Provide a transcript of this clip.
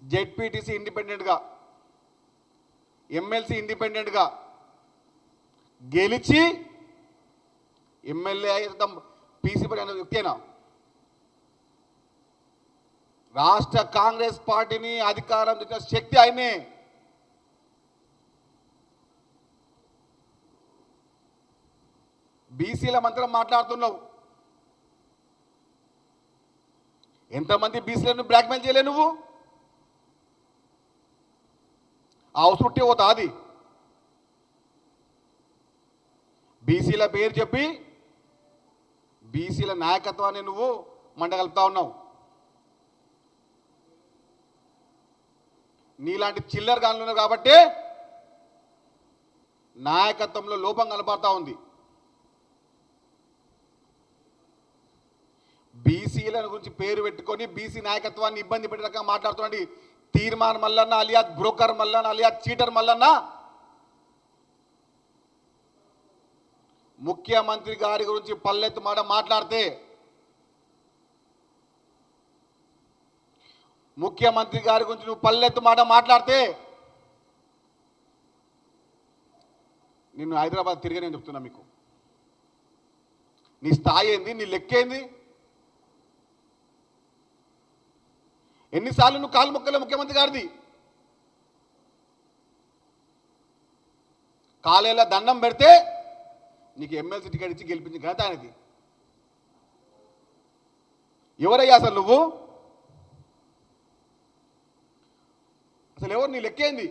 ZPTC ఇండిపెండెంట్గా, MLC ఇండిపెండెంట్గా గెలిచి ఎమ్మెల్యే పీసీ పడిన వ్యక్తేనా? రాష్ట్ర కాంగ్రెస్ పార్టీని అధికారం తెచ్చిన శక్తి ఆయనే. బీసీల మంత్రం మాట్లాడుతున్నావు. ఎంతమంది బీసీలను బ్లాక్మెయిల్ చేయలే నువ్వు? అవసరం పోతా అది బీసీల పేరు చెప్పి బీసీల నాయకత్వాన్ని నువ్వు మండగలుపుతా ఉన్నావు. నీలాంటి చిల్లర గానులు ఉన్నావు కాబట్టి నాయకత్వంలో లోపం కనపడతా ఉంది. బీసీల గురించి పేరు పెట్టుకొని బీసీ నాయకత్వాన్ని ఇబ్బంది పెట్టే రకంగా మాట్లాడుతున్నాడు తీర్మాన్ మల్లన్న అలియా బ్రోకర్ మల్లన్న అలియా చీటర్ మల్లన్న. ముఖ్యమంత్రి గారి గురించి పల్లెత్తు మాట మాట్లాడితే, ముఖ్యమంత్రి గారి గురించి నువ్వు పల్లెత్తు మాట మాట్లాడితే నిన్ను హైదరాబాద్ తిరిగి నేను చెప్తున్నా. మీకు నీ స్థాయి ఏంది? నీ లెక్కేంది? ఎన్నిసార్లు నువ్వు కాలు మొక్కలే ముఖ్యమంత్రి గారిది? కాలేలా దండం పెడితే నీకు ఎమ్మెల్సీ టికెట్ ఇచ్చి గెలిపించిన ఘనత ఆయనది. ఎవరయ్యా అసలు నువ్వు? అసలు ఎవరు? నీ లెక్కేంది?